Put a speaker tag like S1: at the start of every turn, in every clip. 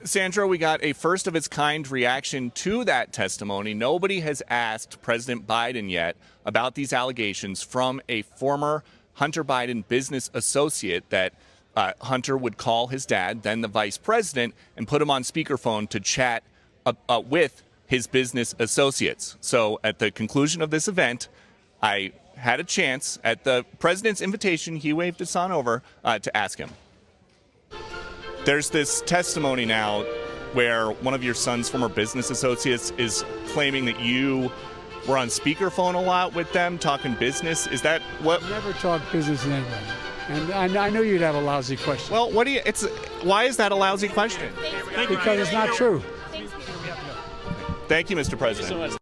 S1: Sandra, we got a first-of-its-kind reaction to that testimony. Nobody has asked President Biden yet about these allegations from a former Hunter Biden business associate that Hunter would call his dad, then the vice president, and put him on speakerphone to chat with his business associates. So at the conclusion of this event, I had a chance, at the president's invitation, he waved his son over to ask him. There's this testimony now where one of your son's former business associates is claiming that you were on speakerphone a lot with them, talking business. Is that what?
S2: I never talk business with anybody. And I knew you'd have a lousy question.
S1: Well, why is that a lousy question?
S2: Because it's not true.
S1: Thank you, Mr. President.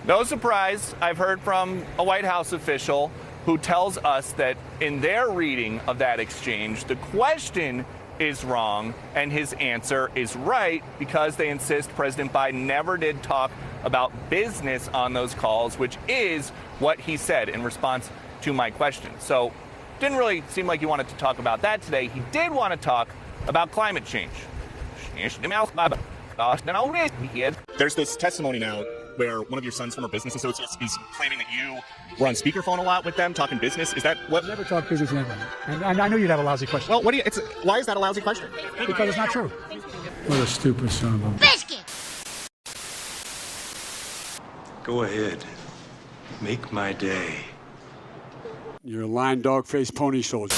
S1: No surprise, I've heard from a White House official who tells us that in their reading of that exchange, the question is wrong and his answer is right because they insist President Biden never did talk about business on those calls, which is what he said in response to my question. So didn't really seem like he wanted to talk about that today. He did want to talk about climate change. There's this testimony now where one of your son's former business associates is claiming that you were on speakerphone a lot with them, talking business. Is that what?
S2: I never talk business with anybody. And I knew you'd have a lousy question.
S1: Well, why is that a lousy question?
S2: Because it's not true. What a stupid son of a
S3: biscuit.
S4: Go ahead. Make my day.
S2: You're a lying dog-faced pony soldier.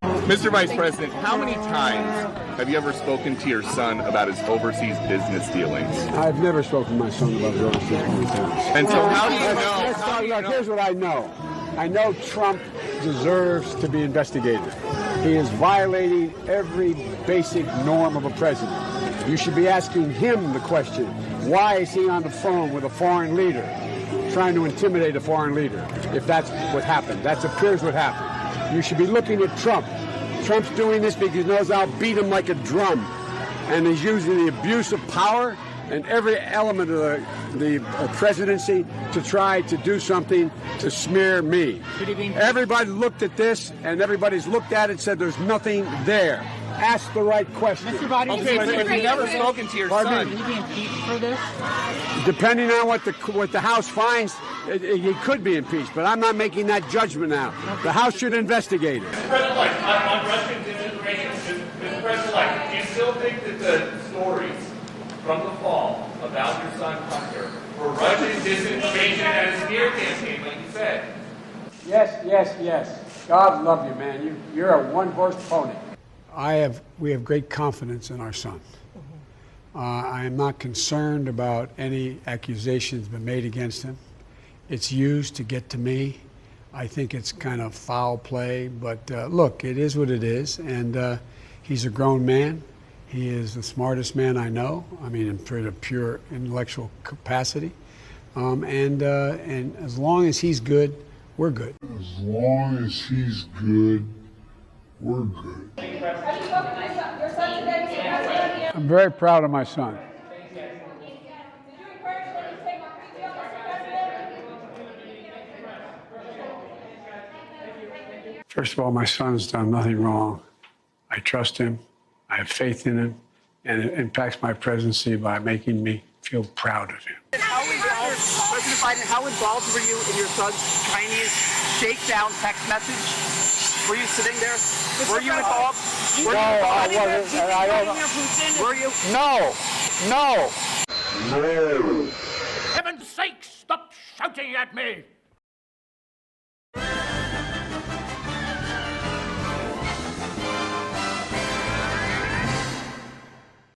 S1: Mr. Vice President, how many times have you ever spoken to your son about his overseas business dealings?
S2: I've never spoken to my son about his overseas business dealings.
S1: And so how do you know?
S2: Here's what I know. I know Trump deserves to be investigated. He is violating every basic norm of a president. You should be asking him the question, why is he on the phone with a foreign leader, trying to intimidate a foreign leader, if that's what happened? That appears what happened. You should be looking at Trump. Trump's doing this because he knows I'll beat him like a drum. And he's using the abuse of power and every element of the presidency to try to do something to smear me. Everybody looked at this, and everybody's looked at it and said there's nothing there. Ask the right question.
S1: Okay, but if you've never spoken to your son...
S5: Can you be impeached for this?
S2: Depending on what the House finds, he could be impeached, but I'm not making that judgment now. The House should investigate it.
S6: Mr. President, on Russian disinformation, Mr. President, do you still think that the stories from the fall about your son Hunter were Russian disinformation and a smear campaign, like you said?
S2: Yes. God love you, man. You're a one-horse pony. We have great confidence in our son. I am not concerned about any accusations been made against him. It's used to get to me. I think it's kind of foul play, but look, it is what it is, and he's a grown man. He is the smartest man I know. I mean, in a pure intellectual capacity, and as long as he's good, we're good.
S7: As long as he's good, we're good.
S2: I'm very proud of my son. First of all, my son's done nothing wrong. I trust him. I have faith in him. And it impacts my presidency by making me feel proud of him.
S8: President Biden, how involved were you in your son's Chinese shakedown text message? Were you sitting there? Were you involved?
S2: No, I wasn't. I don't know.
S8: Were you?
S2: No.
S7: No.
S5: Heaven's sake, stop shouting at me!